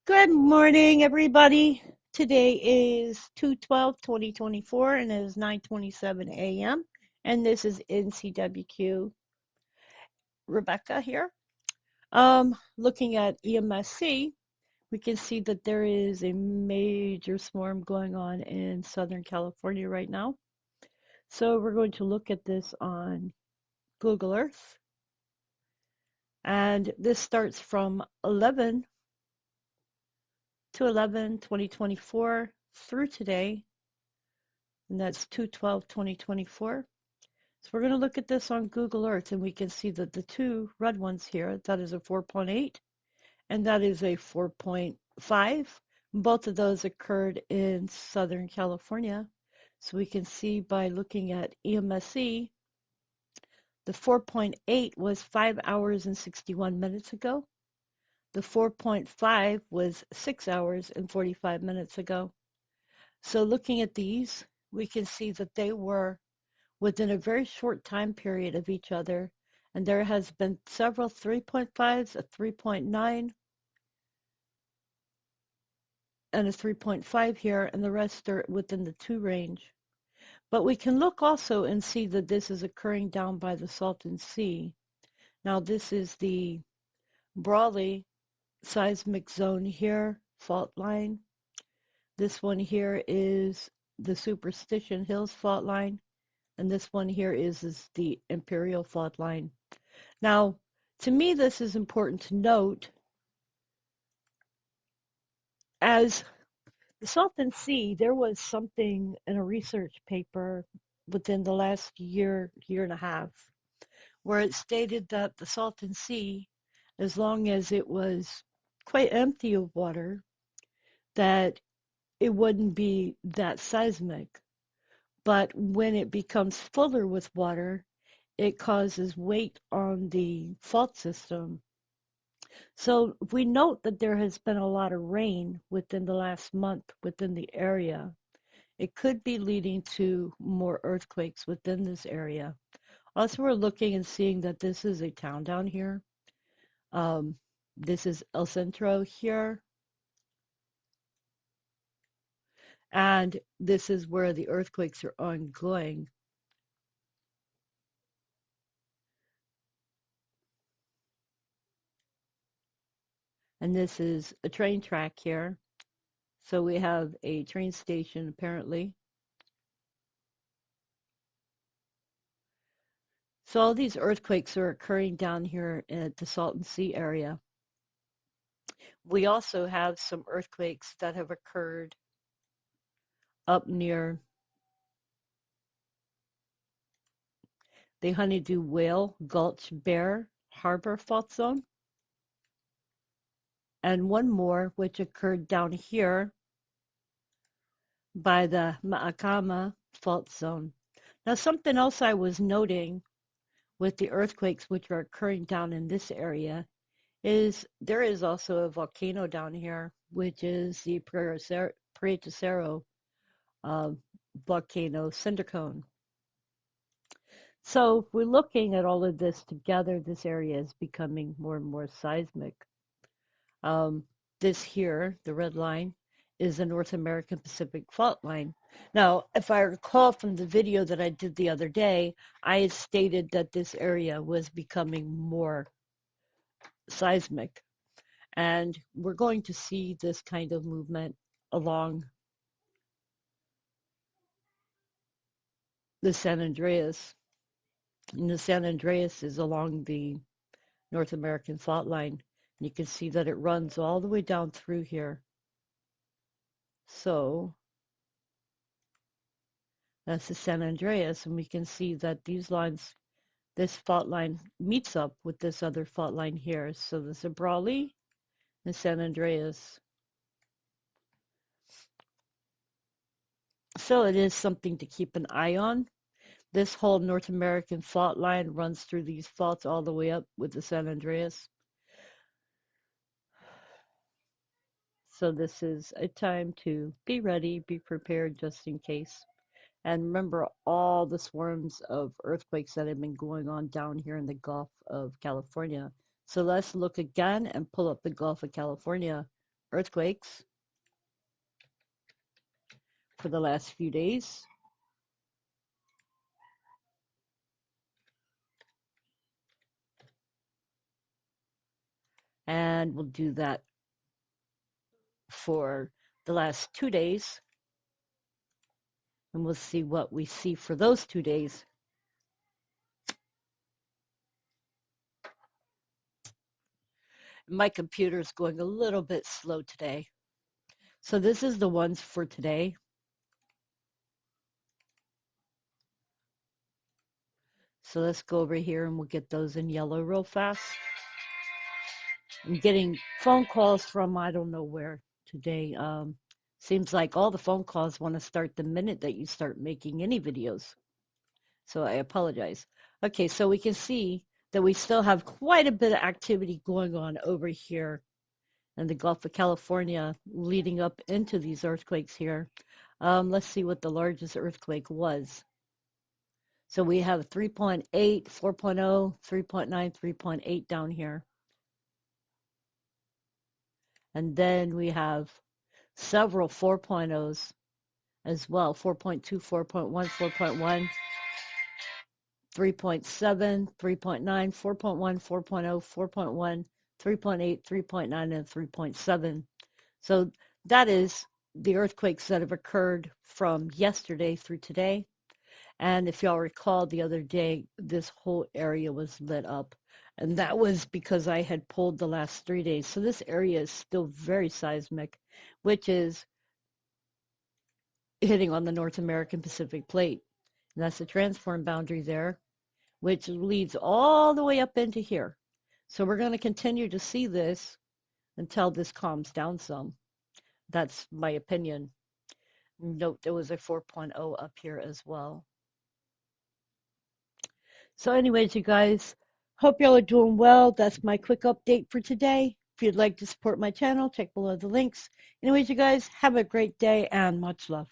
Good morning, everybody. Today is 2/12/2024 and it is 9:27 a.m. And this is NCWQ Rebecca here. Looking at EMSC, we can see that there is a major storm going on in Southern California right now. So we're going to look at this on Google Earth. And this starts from 11 to 11/2024 through today, and that's 2/12/2024. So we're going to look at this on Google Earth, and we can see that the two red ones here, that is a 4.8, and that is a 4.5. Both of those occurred in Southern California. So we can see by looking at EMSE, the 4.8 was 5 hours and 61 minutes ago. The 4.5 was 6 hours and 45 minutes ago. So looking at these, we can see that they were within a very short time period of each other, and there has been several 3.5s, a 3.9, and a 3.5 here, and the rest are within the 2 range. But we can look also and see that this is occurring down by the Salton Sea. Now this is the Brawley seismic zone here, fault line. This one here is the Superstition Hills fault line, and this one here is the Imperial fault line. Now, to me, this is important to note as the Salton Sea, there was something in a research paper within the last year, year and a half, where it stated that the Salton Sea, as long as it was quite empty of water, that it wouldn't be that seismic. But when it becomes fuller with water, it causes weight on the fault system. So we note that there has been a lot of rain within the last month within the area. It could be leading to more earthquakes within this area. Also, we're looking and seeing that this is a town down here. Um, this is El Centro here, and this is where the earthquakes are ongoing. And this is a train track here. So we have a train station apparently. So all these earthquakes are occurring down here at the Salton Sea area. We also have some earthquakes that have occurred up near the Honeydew Whale Gulch Bear Harbor fault zone, and one more which occurred down here by the Maakama fault zone. Now, something else I was noting with the earthquakes which are occurring down in this area is there is also a volcano down here, which is the Prietocero uh, volcano cinder cone. So if we're looking at all of this together, this area is becoming more and more seismic. Um, this here, the red line, is the North American Pacific Fault Line. Now, if I recall from the video that I did the other day, I had stated that this area was becoming more seismic. And we're going to see this kind of movement along the San Andreas. And the San Andreas is along the North American fault line. And you can see that it runs all the way down through here. So that's the San Andreas, and we can see that these lines, this fault line meets up with this other fault line here. So there's a Brawley and San Andreas. So it is something to keep an eye on. This whole North American fault line runs through these faults all the way up with the San Andreas. So this is a time to be ready, be prepared just in case. And remember all the swarms of earthquakes that have been going on down here in the Gulf of California. So let's look again and pull up the Gulf of California earthquakes for the last few days. And we'll do that for the last 2 days. And we'll see what we see for those 2 days. My computer is going a little bit slow today. So this is the ones for today. So let's go over here and we'll get those in yellow real fast. I'm getting phone calls from I don't know where today. Seems like all the phone calls want to start the minute that you start making any videos. So I apologize. Okay, so we can see that we still have quite a bit of activity going on over here in the Gulf of California leading up into these earthquakes here. Let's see what the largest earthquake was. So we have 3.8, 4.0, 3.9, 3.8 down here. And then we have several 4.0s as well, 4.2, 4.1, 4.1, 3.7, 3.9, 4.1, 4.0, 4.1, 3.8, 3.9, and 3.7. So that is the earthquakes that have occurred from yesterday through today. And if y'all recall, the other day, this whole area was lit up. And that was because I had pulled the last 3 days. So this area is still very seismic, which is hitting on the North American Pacific Plate. And that's the transform boundary there, which leads all the way up into here. So we're going to continue to see this until this calms down some. That's my opinion. Note there was a 4.0 up here as well. So anyways, you guys, hope y'all are doing well. That's my quick update for today. If you'd like to support my channel, check below the links. Anyways, you guys, have a great day and much love.